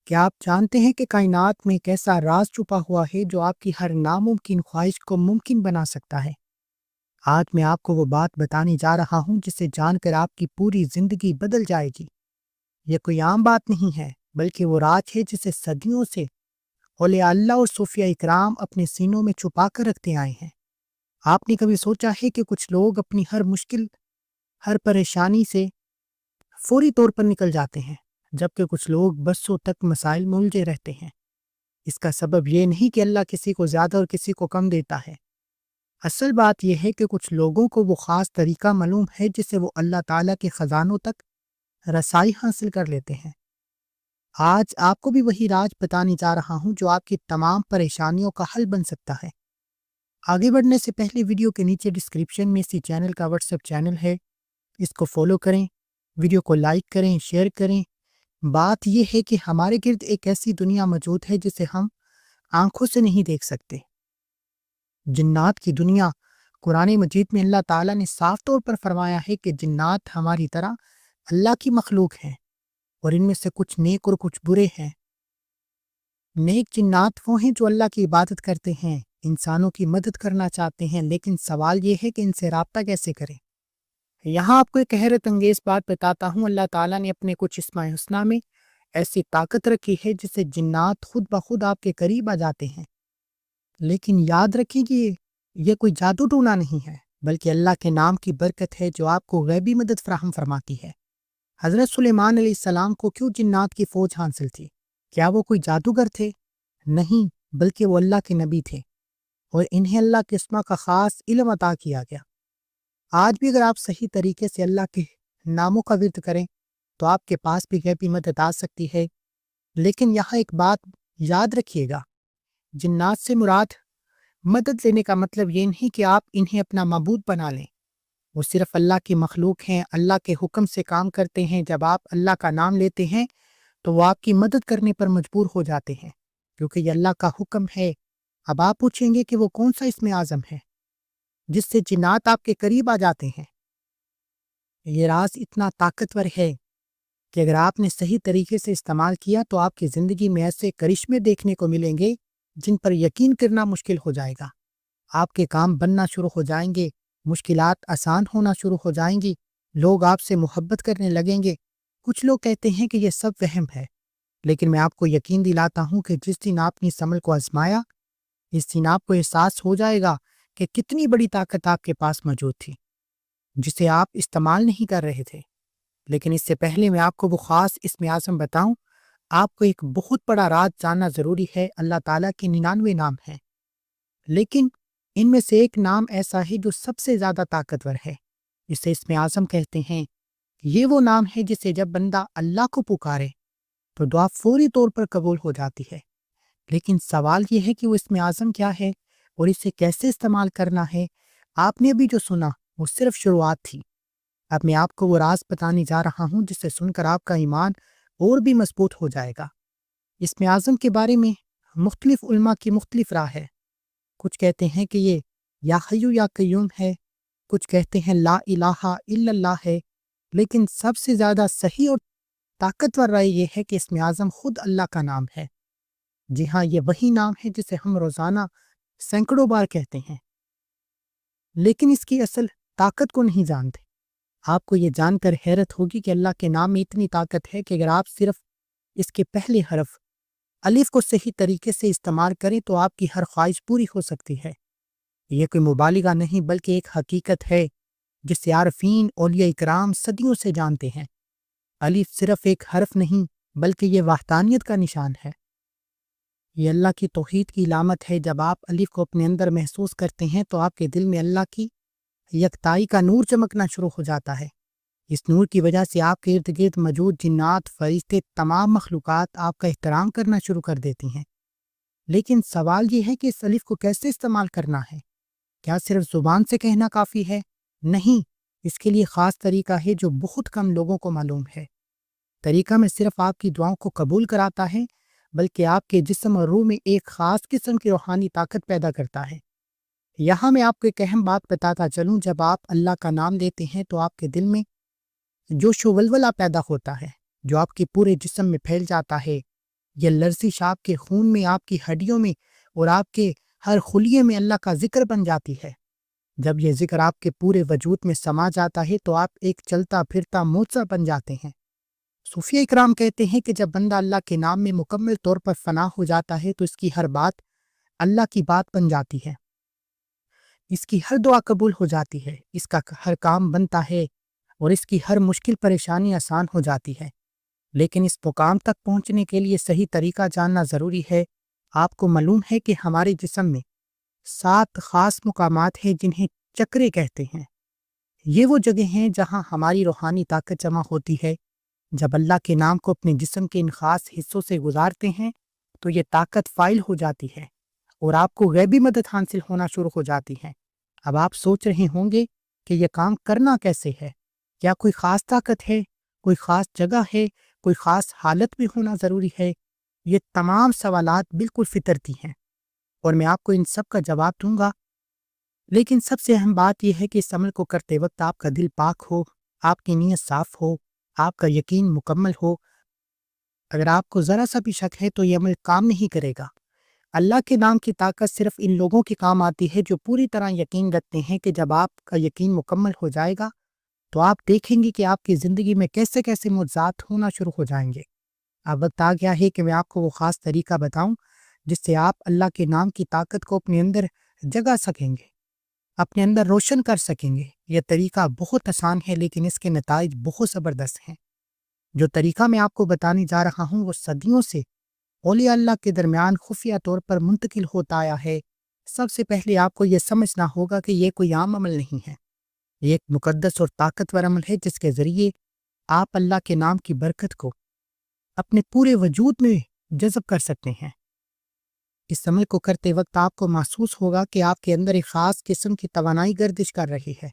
کیا آپ جانتے ہیں کہ کائنات میں ایک ایسا راز چھپا ہوا ہے جو آپ کی ہر ناممکن خواہش کو ممکن بنا سکتا ہے؟ آج میں آپ کو وہ بات بتانے جا رہا ہوں جسے جان کر آپ کی پوری زندگی بدل جائے گی۔ یہ کوئی عام بات نہیں ہے، بلکہ وہ راز ہے جسے صدیوں سے اولیاء اللہ اور صوفیاء اکرام اپنے سینوں میں چھپا کر رکھتے آئے ہیں۔ آپ نے کبھی سوچا ہے کہ کچھ لوگ اپنی ہر مشکل، ہر پریشانی سے فوری طور پر نکل جاتے ہیں، جبکہ کچھ لوگ برسوں تک مسائل میں الجھے رہتے ہیں؟ اس کا سبب یہ نہیں کہ اللہ کسی کو زیادہ اور کسی کو کم دیتا ہے۔ اصل بات یہ ہے کہ کچھ لوگوں کو وہ خاص طریقہ معلوم ہے جسے وہ اللہ تعالیٰ کے خزانوں تک رسائی حاصل کر لیتے ہیں۔ آج آپ کو بھی وہی راز بتانے جا رہا ہوں جو آپ کی تمام پریشانیوں کا حل بن سکتا ہے۔ آگے بڑھنے سے پہلے ویڈیو کے نیچے ڈسکرپشن میں اسی چینل کا واٹس ایپ چینل ہے، اس کو فالو کریں، ویڈیو کو لائک کریں، شیئر کریں۔ بات یہ ہے کہ ہمارے گرد ایک ایسی دنیا موجود ہے جسے ہم آنکھوں سے نہیں دیکھ سکتے۔ جنات کی دنیا۔ قرآن مجید میں اللہ تعالیٰ نے صاف طور پر فرمایا ہے کہ جنات ہماری طرح اللہ کی مخلوق ہیں، اور ان میں سے کچھ نیک اور کچھ برے ہیں۔ نیک جنات وہ ہیں جو اللہ کی عبادت کرتے ہیں، انسانوں کی مدد کرنا چاہتے ہیں، لیکن سوال یہ ہے کہ ان سے رابطہ کیسے کریں۔ یہاں آپ کو ایک حیرت انگیز بات بتاتا ہوں۔ اللہ تعالیٰ نے اپنے کچھ اسماء الحسنی میں ایسی طاقت رکھی ہے جسے جنات خود بخود آپ کے قریب آ جاتے ہیں۔ لیکن یاد رکھیں کہ یہ کوئی جادو ٹونا نہیں ہے، بلکہ اللہ کے نام کی برکت ہے جو آپ کو غیبی مدد فراہم فرماتی ہے۔ حضرت سلیمان علیہ السلام کو کیوں جنات کی فوج حاصل تھی؟ کیا وہ کوئی جادوگر تھے؟ نہیں، بلکہ وہ اللہ کے نبی تھے، اور انہیں اللہ کے اسماء کا خاص علم عطا کیا گیا۔ آج بھی اگر آپ صحیح طریقے سے اللہ کے ناموں کا ورد کریں تو آپ کے پاس بھی غیبی مدد آ سکتی ہے۔ لیکن یہاں ایک بات یاد رکھیے گا، جنات سے مراد مدد لینے کا مطلب یہ نہیں کہ آپ انہیں اپنا معبود بنا لیں۔ وہ صرف اللہ کی مخلوق ہیں، اللہ کے حکم سے کام کرتے ہیں۔ جب آپ اللہ کا نام لیتے ہیں تو وہ آپ کی مدد کرنے پر مجبور ہو جاتے ہیں، کیونکہ یہ اللہ کا حکم ہے۔ اب آپ پوچھیں گے کہ وہ کون سا اسم اعظم ہے جس سے جنات آپ کے قریب آ جاتے ہیں؟ یہ راز اتنا طاقتور ہے کہ اگر آپ نے صحیح طریقے سے استعمال کیا تو آپ کی زندگی میں ایسے کرشمے دیکھنے کو ملیں گے جن پر یقین کرنا مشکل ہو جائے گا۔ آپ کے کام بننا شروع ہو جائیں گے، مشکلات آسان ہونا شروع ہو جائیں گی، لوگ آپ سے محبت کرنے لگیں گے۔ کچھ لوگ کہتے ہیں کہ یہ سب وہم ہے، لیکن میں آپ کو یقین دلاتا ہوں کہ جس دن آپ نے اس عمل کو آزمایا، اس دن آپ کو احساس ہو جائے گا کہ کتنی بڑی طاقت آپ کے پاس موجود تھی جسے آپ استعمال نہیں کر رہے تھے۔ لیکن اس سے پہلے میں آپ کو وہ خاص اسم اعظم بتاؤں، آپ کو ایک بہت بڑا راز جاننا ضروری ہے۔ اللہ تعالیٰ کے 99 نام ہیں، لیکن ان میں سے ایک نام ایسا ہے جو سب سے زیادہ طاقتور ہے، جسے اسم اعظم کہتے ہیں۔ یہ وہ نام ہے جسے جب بندہ اللہ کو پکارے تو دعا فوری طور پر قبول ہو جاتی ہے۔ لیکن سوال یہ ہے کہ وہ اسم اعظم کیا ہے اور اسے کیسے استعمال کرنا ہے؟ آپ نے ابھی جو سنا وہ صرف شروعات تھی۔ اب میں آپ کو وہ راز بتانے جا رہا ہوں جسے سن کر آپ کا ایمان اور بھی مضبوط ہو جائے گا۔ اسم اعظم کے بارے میں مختلف علماء کی مختلف رائے ہے۔ کچھ کہتے ہیں کہ یہ یا حیو یا قیوم ہے، کچھ کہتے ہیں لا الہ الا اللہ ہے، لیکن سب سے زیادہ صحیح اور طاقتور رائے یہ ہے کہ اسم اعظم خود اللہ کا نام ہے۔ جی ہاں، یہ وہی نام ہے جسے ہم روزانہ سینکڑوں بار کہتے ہیں، لیکن اس کی اصل طاقت کو نہیں جانتے۔ آپ کو یہ جان کر حیرت ہوگی کہ اللہ کے نام میں اتنی طاقت ہے کہ اگر آپ صرف اس کے پہلے حرف الف کو صحیح طریقے سے استعمال کریں تو آپ کی ہر خواہش پوری ہو سکتی ہے۔ یہ کوئی مبالغہ نہیں بلکہ ایک حقیقت ہے جسے عارفین اولیاء اکرام صدیوں سے جانتے ہیں۔ الف صرف ایک حرف نہیں بلکہ یہ وحدانیت کا نشان ہے، یہ اللہ کی توحید کی علامت ہے۔ جب آپ الف کو اپنے اندر محسوس کرتے ہیں تو آپ کے دل میں اللہ کی یکتائی کا نور چمکنا شروع ہو جاتا ہے۔ اس نور کی وجہ سے آپ کے ارد گرد موجود جنات، فرشتے، تمام مخلوقات آپ کا احترام کرنا شروع کر دیتی ہیں۔ لیکن سوال یہ ہے کہ اس الف کو کیسے استعمال کرنا ہے؟ کیا صرف زبان سے کہنا کافی ہے؟ نہیں، اس کے لیے خاص طریقہ ہے جو بہت کم لوگوں کو معلوم ہے۔ طریقہ میں صرف آپ کی دعاؤں کو قبول کراتا ہے، بلکہ آپ کے جسم اور روح میں ایک خاص قسم کی روحانی طاقت پیدا کرتا ہے۔ یہاں میں آپ کو ایک اہم بات بتاتا چلوں، جب آپ اللہ کا نام لیتے ہیں تو آپ کے دل میں جوش و ولولہ پیدا ہوتا ہے جو آپ کے پورے جسم میں پھیل جاتا ہے۔ یہ لرزش آپ کے خون میں، آپ کی ہڈیوں میں اور آپ کے ہر خلیے میں اللہ کا ذکر بن جاتی ہے۔ جب یہ ذکر آپ کے پورے وجود میں سما جاتا ہے تو آپ ایک چلتا پھرتا معجزہ بن جاتے ہیں۔ صوفیہ اکرام کہتے ہیں کہ جب بندہ اللہ کے نام میں مکمل طور پر فنا ہو جاتا ہے تو اس کی ہر بات اللہ کی بات بن جاتی ہے، اس کی ہر دعا قبول ہو جاتی ہے، اس کا ہر کام بنتا ہے اور اس کی ہر مشکل پریشانی آسان ہو جاتی ہے۔ لیکن اس مقام تک پہنچنے کے لیے صحیح طریقہ جاننا ضروری ہے۔ آپ کو معلوم ہے کہ ہمارے جسم میں 7 خاص مقامات ہیں جنہیں چکرے کہتے ہیں۔ یہ وہ جگہ ہیں جہاں ہماری روحانی طاقت جمع ہوتی ہے۔ جب اللہ کے نام کو اپنے جسم کے ان خاص حصوں سے گزارتے ہیں تو یہ طاقت فائل ہو جاتی ہے اور آپ کو غیبی مدد حاصل ہونا شروع ہو جاتی ہے۔ اب آپ سوچ رہے ہوں گے کہ یہ کام کرنا کیسے ہے؟ کیا کوئی خاص طاقت ہے؟ کوئی خاص جگہ ہے؟ کوئی خاص حالت میں ہونا ضروری ہے؟ یہ تمام سوالات بالکل فطرتی ہیں اور میں آپ کو ان سب کا جواب دوں گا، لیکن سب سے اہم بات یہ ہے کہ اس عمل کو کرتے وقت آپ کا دل پاک ہو، آپ کی نیت صاف ہو، آپ کا یقین مکمل ہو۔ اگر آپ کو ذرا سا بھی شک ہے تو یہ عمل کام نہیں کرے گا۔ اللہ کے نام کی طاقت صرف ان لوگوں کے کام آتی ہے جو پوری طرح یقین رکھتے ہیں کہ جب آپ کا یقین مکمل ہو جائے گا تو آپ دیکھیں گے کہ آپ کی زندگی میں کیسے کیسے معجزات ہونا شروع ہو جائیں گے۔ اب وقت آ گیا ہے کہ میں آپ کو وہ خاص طریقہ بتاؤں جس سے آپ اللہ کے نام کی طاقت کو اپنے اندر جگا سکیں گے، اپنے اندر روشن کر سکیں گے۔ یہ طریقہ بہت آسان ہے لیکن اس کے نتائج بہت زبردست ہیں۔ جو طریقہ میں آپ کو بتانے جا رہا ہوں وہ صدیوں سے اولیاء اللہ کے درمیان خفیہ طور پر منتقل ہوتا آیا ہے۔ سب سے پہلے آپ کو یہ سمجھنا ہوگا کہ یہ کوئی عام عمل نہیں ہے، یہ ایک مقدس اور طاقتور عمل ہے جس کے ذریعے آپ اللہ کے نام کی برکت کو اپنے پورے وجود میں جذب کر سکتے ہیں۔ اس عمل کو کرتے وقت آپ کو محسوس ہوگا کہ آپ کے اندر ایک خاص قسم کی توانائی گردش کر رہی ہے۔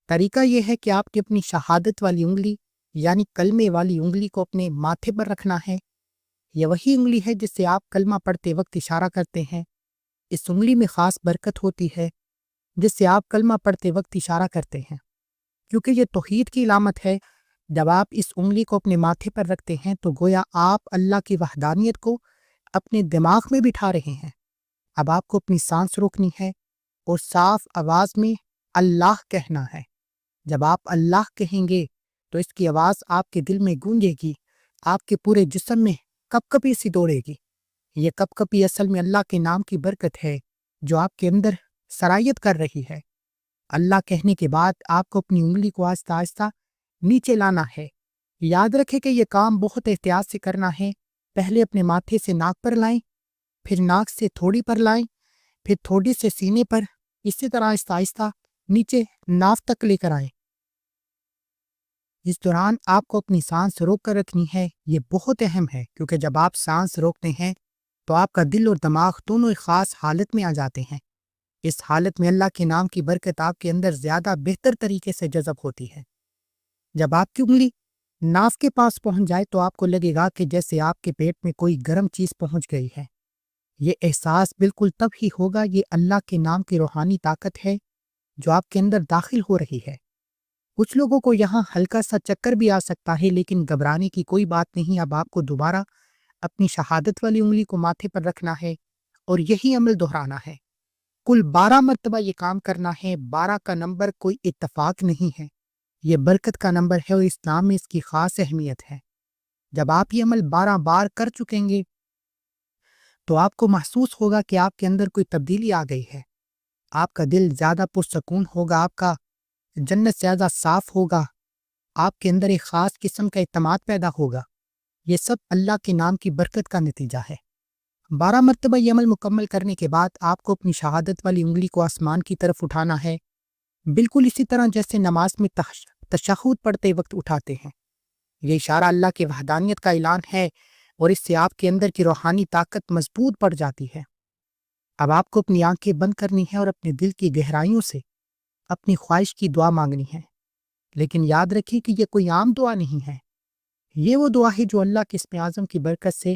طریقہ یہ ہے کہ آپ کی اپنی شہادت والی انگلی یعنی کلمے والی انگلی کو اپنے ماتھے پر رکھنا ہے۔ یہ وہی انگلی ہے جس سے آپ کلمہ پڑھتے وقت اشارہ کرتے ہیں۔ اس انگلی میں خاص برکت ہوتی ہے جس سے آپ کلمہ پڑھتے وقت اشارہ کرتے ہیں، کیونکہ یہ توحید کی علامت ہے۔ جب آپ اس انگلی کو اپنے ماتھے پر رکھتے ہیں تو گویا آپ اللہ کی وحدانیت کو اپنے دماغ میں بٹھا رہے ہیں۔ اب آپ کو اپنی سانس روکنی ہے اور صاف آواز میں اللہ کہنا ہے۔ جب آپ اللہ کہیں گے تو اس کی آواز آپ کے دل میں گونجے گی، آپ کے پورے جسم میں کپ کپی سی دوڑے گی۔ یہ کپ کپی اصل میں اللہ کے نام کی برکت ہے جو آپ کے اندر سرایت کر رہی ہے۔ اللہ کہنے کے بعد آپ کو اپنی انگلی کو آہستہ آہستہ نیچے لانا ہے۔ یاد رکھیں کہ یہ کام بہت احتیاط سے کرنا ہے۔ پہلے اپنے ماتھے سے ناک پر لائیں، پھر ناک سے تھوڑی پر لائیں، پھر تھوڑی سے سینے پر، اسی طرح آہستہ آہستہ نیچے ناف تک لے کر آئیں۔ اس دوران آپ کو اپنی سانس روک کر رکھنی ہے۔ یہ بہت اہم ہے کیونکہ جب آپ سانس روکتے ہیں تو آپ کا دل اور دماغ دونوں ایک خاص حالت میں آ جاتے ہیں۔ اس حالت میں اللہ کے نام کی برکت آپ کے اندر زیادہ بہتر طریقے سے جذب ہوتی ہے۔ جب آپ کی انگلی ناف کے پاس پہنچ جائے تو آپ کو لگے گا کہ جیسے آپ کے پیٹ میں کوئی گرم چیز پہنچ گئی ہے۔ یہ احساس بالکل تب ہی ہوگا۔ یہ اللہ کے نام کی روحانی طاقت ہے جو آپ کے اندر داخل ہو رہی ہے۔ کچھ لوگوں کو یہاں ہلکا سا چکر بھی آ سکتا ہے لیکن گھبرانے کی کوئی بات نہیں۔ اب آپ کو دوبارہ اپنی شہادت والی انگلی کو ماتھے پر رکھنا ہے اور یہی عمل دہرانا ہے۔ کل 12 مرتبہ یہ کام کرنا ہے۔ 12 کا نمبر کوئی اتفاق نہیں ہے، یہ برکت کا نمبر ہے اور اسلام میں اس کی خاص اہمیت ہے۔ جب آپ یہ عمل 12 بار کر چکیں گے تو آپ کو محسوس ہوگا کہ آپ کے اندر کوئی تبدیلی آ گئی ہے۔ آپ کا دل زیادہ پرسکون ہوگا، آپ کا جنت زیادہ صاف ہوگا، آپ کے اندر ایک خاص قسم کا اعتماد پیدا ہوگا۔ یہ سب اللہ کے نام کی برکت کا نتیجہ ہے۔ 12 مرتبہ یہ عمل مکمل کرنے کے بعد آپ کو اپنی شہادت والی انگلی کو آسمان کی طرف اٹھانا ہے، بالکل اسی طرح جیسے نماز میں تشہد پڑھتے وقت اٹھاتے ہیں۔ یہ اشارہ اللہ کی وحدانیت کا اعلان ہے اور اس سے آپ کے اندر کی روحانی طاقت مضبوط پڑ جاتی ہے۔ اب آپ کو اپنی آنکھیں بند کرنی ہے اور اپنے دل کی گہرائیوں سے اپنی خواہش کی دعا مانگنی ہے، لیکن یاد رکھیں کہ یہ کوئی عام دعا نہیں ہے۔ یہ وہ دعا ہے جو اللہ کے اسم اعظم کی برکت سے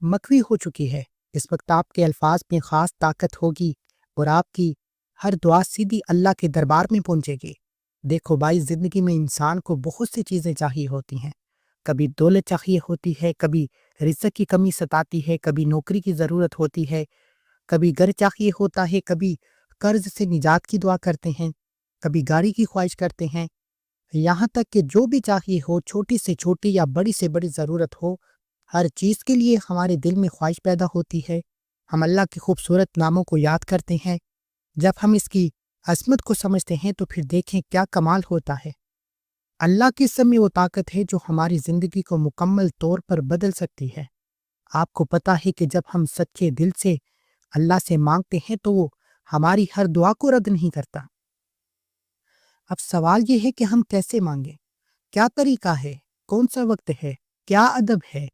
مکوی ہو چکی ہے۔ اس وقت آپ کے الفاظ میں خاص طاقت ہوگی اور آپ کی ہر دعا سیدھی اللہ کے دربار میں پہنچے گی۔ دیکھو بھائی، زندگی میں انسان کو بہت سی چیزیں چاہیے ہوتی ہیں۔ کبھی دولت چاہیے ہوتی ہے، کبھی رزق کی کمی ستاتی ہے، کبھی نوکری کی ضرورت ہوتی ہے، کبھی گھر چاہیے ہوتا ہے، کبھی قرض سے نجات کی دعا کرتے ہیں، کبھی گاڑی کی خواہش کرتے ہیں، یہاں تک کہ جو بھی چاہیے ہو، چھوٹی سے چھوٹی یا بڑی سے بڑی ضرورت ہو، ہر چیز کے لیے ہمارے دل میں خواہش پیدا ہوتی ہے۔ ہم اللہ کے خوبصورت ناموں کو یاد کرتے ہیں۔ جب ہم اس کی عظمت کو سمجھتے ہیں تو پھر دیکھیں کیا کمال ہوتا ہے۔ اللہ کے سب میں وہ طاقت ہے جو ہماری زندگی کو مکمل طور پر بدل سکتی ہے۔ آپ کو پتا ہے کہ جب ہم سچے دل سے اللہ سے مانگتے ہیں تو وہ ہماری ہر دعا کو رد نہیں کرتا۔ اب سوال یہ ہے کہ ہم کیسے مانگیں؟ کیا طریقہ ہے؟ کون سا وقت ہے؟ کیا ادب ہے؟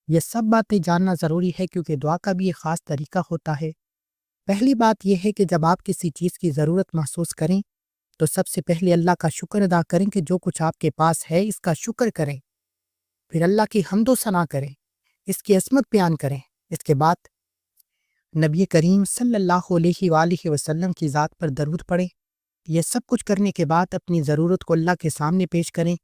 یہ سب باتیں جاننا ضروری ہے کیونکہ دعا کا بھی ایک خاص طریقہ ہوتا ہے۔ پہلی بات یہ ہے کہ جب آپ کسی چیز کی ضرورت محسوس کریں تو سب سے پہلے اللہ کا شکر ادا کریں کہ جو کچھ آپ کے پاس ہے اس کا شکر کریں۔ پھر اللہ کی حمد و ثنا کریں، اس کی عظمت بیان کریں۔ اس کے بعد نبی کریم صلی اللہ علیہ وآلہ وسلم کی ذات پر درود پڑھیں۔ یہ سب کچھ کرنے کے بعد اپنی ضرورت کو اللہ کے سامنے پیش کریں،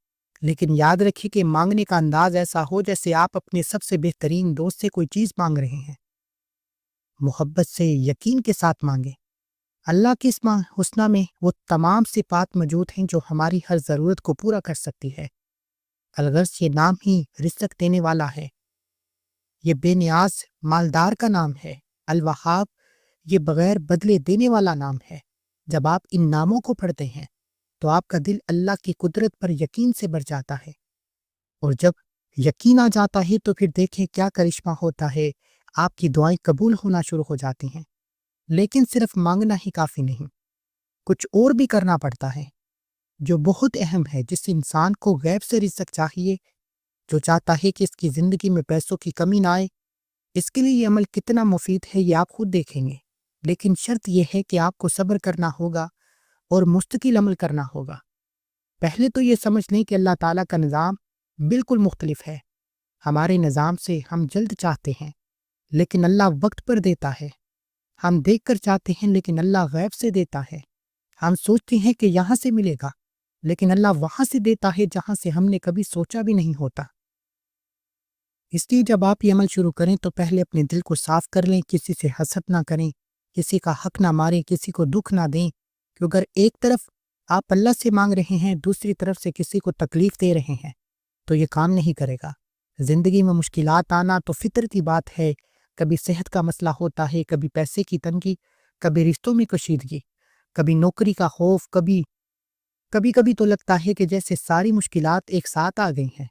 لیکن یاد رکھیے کہ مانگنے کا انداز ایسا ہو جیسے آپ اپنے سب سے بہترین دوست سے کوئی چیز مانگ رہے ہیں۔ محبت سے، یقین کے ساتھ مانگیں۔ اللہ کے اسماء حسنہ میں وہ تمام صفات موجود ہیں جو ہماری ہر ضرورت کو پورا کر سکتی ہے۔ الغرض یہ نام ہی رزق دینے والا ہے، یہ بے نیاز مالدار کا نام ہے۔ الوہاب یہ بغیر بدلے دینے والا نام ہے۔ جب آپ ان ناموں کو پڑھتے ہیں تو آپ کا دل اللہ کی قدرت پر یقین سے بھر جاتا ہے، اور جب یقین آ جاتا ہے تو پھر دیکھیں کیا کرشمہ ہوتا ہے، آپ کی دعائیں قبول ہونا شروع ہو جاتی ہیں۔ لیکن صرف مانگنا ہی کافی نہیں، کچھ اور بھی کرنا پڑتا ہے جو بہت اہم ہے۔ جس انسان کو غیب سے رزق چاہیے، جو چاہتا ہے کہ اس کی زندگی میں پیسوں کی کمی نہ آئے، اس کے لیے یہ عمل کتنا مفید ہے یہ آپ خود دیکھیں گے۔ لیکن شرط یہ ہے کہ آپ کو صبر کرنا ہوگا اور مستقل عمل کرنا ہوگا۔ پہلے تو یہ سمجھ لیں کہ اللہ تعالیٰ کا نظام بالکل مختلف ہے۔ ہمارے نظام سے ہم جلد چاہتے ہیں لیکن اللہ وقت پر دیتا ہے، ہم دیکھ کر چاہتے ہیں لیکن اللہ غیب سے دیتا ہے، ہم سوچتے ہیں کہ یہاں سے ملے گا لیکن اللہ وہاں سے دیتا ہے جہاں سے ہم نے کبھی سوچا بھی نہیں ہوتا۔ اس لیے جب آپ یہ عمل شروع کریں تو پہلے اپنے دل کو صاف کر لیں، کسی سے حسد نہ کریں، کسی کا حق نہ ماریں، کسی کو دکھ نہ دیں، کہ اگر ایک طرف آپ اللہ سے مانگ رہے ہیں، دوسری طرف سے کسی کو تکلیف دے رہے ہیں تو یہ کام نہیں کرے گا۔ زندگی میں مشکلات آنا تو فطرتی بات ہے، کبھی صحت کا مسئلہ ہوتا ہے، کبھی پیسے کی تنگی، کبھی رشتوں میں کشیدگی، کبھی نوکری کا خوف، کبھی تو لگتا ہے کہ جیسے ساری مشکلات ایک ساتھ آ گئی ہیں۔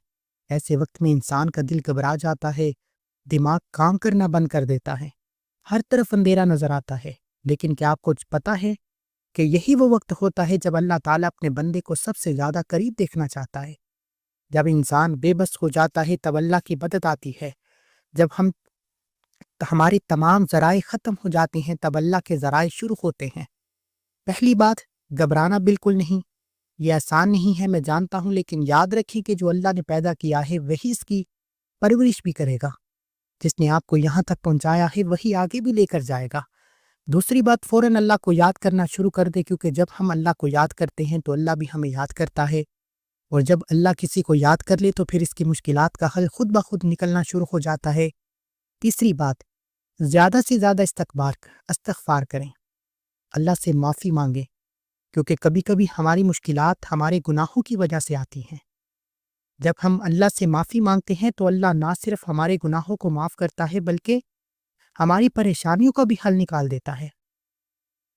ایسے وقت میں انسان کا دل گھبرا جاتا ہے، دماغ کام کرنا بند کر دیتا ہے، ہر طرف اندھیرا نظر آتا ہے۔ لیکن کیا آپ کو پتا ہے کہ یہی وہ وقت ہوتا ہے جب اللہ تعالیٰ اپنے بندے کو سب سے زیادہ قریب دیکھنا چاہتا ہے۔ جب انسان بے بس ہو جاتا ہے تب اللہ کی مدد آتی ہے۔ جب ہماری تمام ذرائع ختم ہو جاتی ہیں تب اللہ کے ذرائع شروع ہوتے ہیں۔ پہلی بات، گھبرانا بالکل نہیں، یہ آسان نہیں ہے میں جانتا ہوں، لیکن یاد رکھیں کہ جو اللہ نے پیدا کیا ہے وہی اس کی پرورش بھی کرے گا۔ جس نے آپ کو یہاں تک پہنچایا ہے وہی آگے بھی لے کر جائے گا۔ دوسری بات، فوراً اللہ کو یاد کرنا شروع کر دے، کیونکہ جب ہم اللہ کو یاد کرتے ہیں تو اللہ بھی ہمیں یاد کرتا ہے، اور جب اللہ کسی کو یاد کر لے تو پھر اس کی مشکلات کا حل خود بخود نکلنا شروع ہو جاتا ہے۔ تیسری بات، زیادہ سے زیادہ استغفار کریں، اللہ سے معافی مانگیں، کیونکہ کبھی کبھی ہماری مشکلات ہمارے گناہوں کی وجہ سے آتی ہیں۔ جب ہم اللہ سے معافی مانگتے ہیں تو اللہ نہ صرف ہمارے گناہوں کو معاف کرتا ہے بلکہ ہماری پریشانیوں کا بھی حل نکال دیتا ہے۔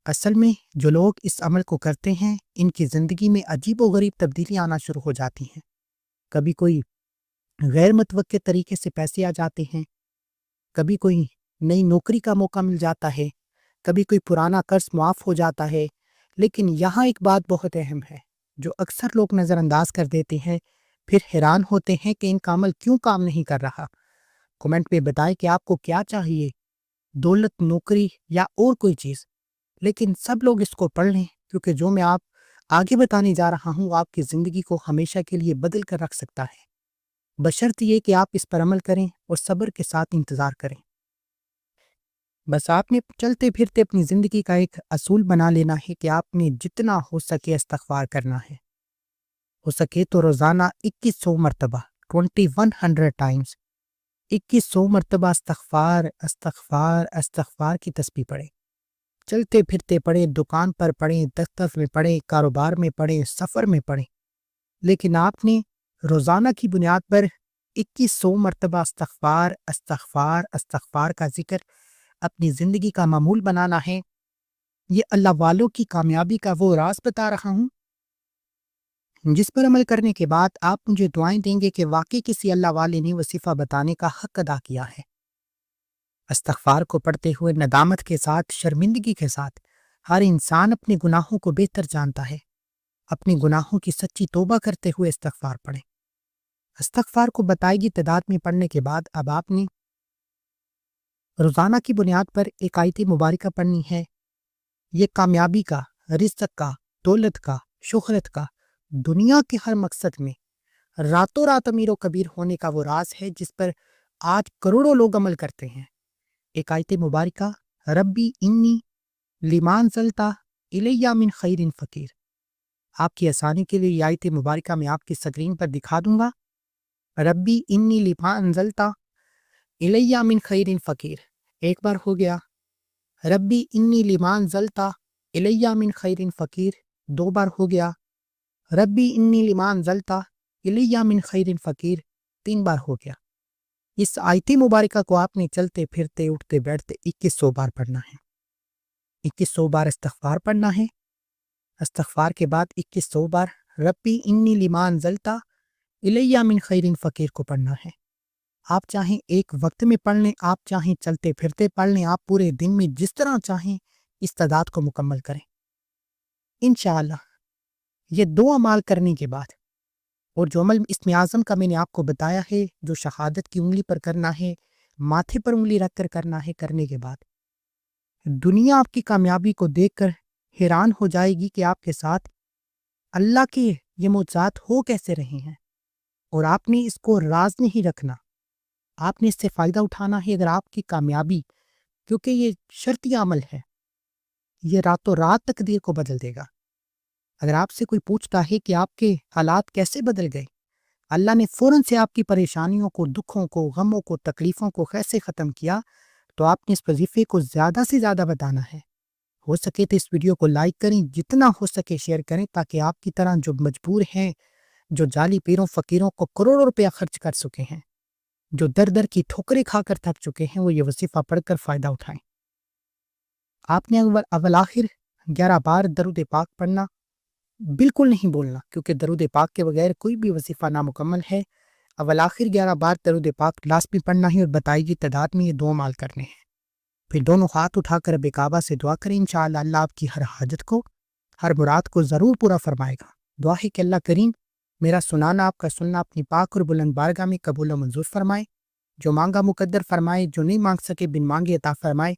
اصل میں جو لوگ اس عمل کو کرتے ہیں ان کی زندگی میں عجیب و غریب تبدیلیاں آنا شروع ہو جاتی ہیں۔ کبھی کوئی غیر متوقع طریقے سے پیسے آ جاتے ہیں، کبھی کوئی نئی نوکری کا موقع مل جاتا ہے، کبھی کوئی پرانا قرض معاف ہو جاتا ہے۔ لیکن یہاں ایک بات بہت اہم ہے جو اکثر لوگ نظر انداز کر دیتے ہیں، پھر حیران ہوتے ہیں کہ ان کا عمل کیوں کام نہیں کر رہا۔ کمنٹ میں بتائیں کہ آپ کو کیا چاہیے، دولت، نوکری یا اور کوئی چیز، لیکن سب لوگ اس کو پڑھ لیں، کیونکہ جو میں آپ آگے بتانے جا رہا ہوں آپ کی زندگی کو ہمیشہ کے لیے بدل کر رکھ سکتا ہے، بشرط یہ کہ آپ اس پر عمل کریں اور صبر کے ساتھ انتظار کریں۔ بس آپ نے چلتے پھرتے اپنی زندگی کا ایک اصول بنا لینا ہے کہ آپ نے جتنا ہو سکے استغفار کرنا ہے، ہو سکے تو روزانہ 2100 مرتبہ 2100 ٹائمز 2100 مرتبہ استغفار استغفار استغفار کی تسبیح پڑھیں، چلتے پھرتے پڑھیں، دکان پر پڑھیں، دفتر میں پڑھیں، کاروبار میں پڑھیں، سفر میں پڑھیں، لیکن آپ نے روزانہ کی بنیاد پر 2100 مرتبہ استغفار استغفار استغفار کا ذکر اپنی زندگی کا معمول بنانا ہے۔ یہ اللہ والوں کی کامیابی کا وہ راز بتا رہا ہوں جس پر عمل کرنے کے بعد آپ مجھے دعائیں دیں گے کہ واقعی کسی اللہ والے نے وظیفہ بتانے کا حق ادا کیا ہے۔ استغفار کو پڑھتے ہوئے ندامت کے ساتھ، شرمندگی کے ساتھ، ہر انسان اپنے گناہوں کو بہتر جانتا ہے۔ اپنے گناہوں کی سچی توبہ کرتے ہوئے استغفار پڑھیں۔ استغفار کو بتائی گئی تعداد میں پڑھنے کے بعد اب آپ نے روزانہ کی بنیاد پر ایک آیت مبارکہ پڑھنی ہے۔ یہ کامیابی کا، رزق کا، دولت کا، شہرت کا، دنیا کے ہر مقصد میں راتوں رات امیر و کبیر ہونے کا وہ راز ہے جس پر آج کروڑوں لوگ عمل کرتے ہیں۔ ایک آیت مبارکہ، ربی انی لما انزلت الی من خیر فقیر۔ آپ کی آسانی کے لیے یہ آیت مبارکہ میں آپ کی سکرین پر دکھا دوں گا۔ ربی انی لما انزلت الی من خیر فقیر، ایک بار ہو گیا۔ ربی انی لما انزلت الی من خیر فقیر، دو بار ہو گیا۔ ربی انی لما انزلت الی من خیر فقیر، تین بار ہو گیا۔ اس آیت مبارکہ کو آپ نے چلتے پھرتے اٹھتے بیٹھتے 2100 بار پڑھنا ہے۔ 2100 بار استغفار پڑھنا ہے۔ استغفار کے بعد 2100 بار ربی انی لما انزلت الی من خیر فقیر کو پڑھنا ہے۔ آپ چاہیں ایک وقت میں پڑھ لیں، آپ چاہیں چلتے پھرتے پڑھ لیں، آپ پورے دن میں جس طرح چاہیں اس تعداد کو مکمل کریں۔ انشاءاللہ یہ دو اعمال کرنے کے بعد، اور جو عمل اسم اعظم کا میں نے آپ کو بتایا ہے، جو شہادت کی انگلی پر کرنا ہے، ماتھے پر انگلی رکھ کر کرنا ہے، کرنے کے بعد دنیا آپ کی کامیابی کو دیکھ کر حیران ہو جائے گی کہ آپ کے ساتھ اللہ کے یہ معجزات ہو کیسے رہے ہیں۔ اور آپ نے اس کو راز نہیں رکھنا، آپ نے اس سے فائدہ اٹھانا ہے۔ اگر آپ کی کامیابی، کیونکہ یہ شرطی عمل ہے، یہ راتوں رات تقدیر کو بدل دے گا۔ اگر آپ سے کوئی پوچھتا ہے کہ آپ کے حالات کیسے بدل گئے، اللہ نے فوراً سے آپ کی پریشانیوں کو، دکھوں کو، غموں کو، تکلیفوں کو کیسے ختم کیا، تو آپ نے اس وظیفے کو زیادہ سے زیادہ بتانا ہے۔ ہو سکے تو اس ویڈیو کو لائک کریں، جتنا ہو سکے شیئر کریں، تاکہ آپ کی طرح جو مجبور ہیں، جو جعلی پیروں فقیروں کو کروڑوں روپیہ خرچ کر چکے ہیں، جو در در کی ٹھوکریں کھا کر تھک چکے ہیں، وہ یہ وظیفہ پڑھ کر فائدہ اٹھائیں۔ آپ نے اول آخر 11 بار درود پاک پڑھنا، بالکل نہیں بولنا، کیونکہ درود پاک کے بغیر کوئی بھی وظیفہ نامکمل ہے۔ اول آخر 11 بار درود پاک لازمی پڑھنا ہے، اور بتائی گئی تعداد میں یہ دو اعمال کرنے ہیں۔ پھر دونوں ہاتھ اٹھا کر رب کعبہ سے دعا کریں، انشاءاللہ اللہ آپ کی ہر حاجت کو، ہر مراد کو ضرور پورا فرمائے گا۔ دعا ہے کہ اللہ کریم میرا سنانا، آپ کا سننا اپنی پاک اور بلند بارگاہ میں قبول و منظور فرمائے، جو مانگا مقدر فرمائے، جو نہیں مانگ سکے بن مانگے عطا فرمائے۔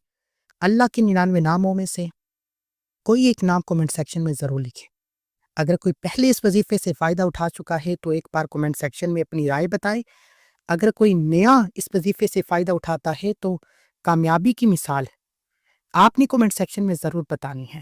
اللہ کے 99 ناموں میں سے کوئی ایک نام کومنٹ سیکشن میں ضرور لکھیں۔ اگر کوئی پہلے اس وظیفے سے فائدہ اٹھا چکا ہے تو ایک بار کومنٹ سیکشن میں اپنی رائے بتائیں۔ اگر کوئی نیا اس وظیفے سے فائدہ اٹھاتا ہے تو کامیابی کی مثال آپ نے کومنٹ سیکشن میں ضرور بتانی ہے۔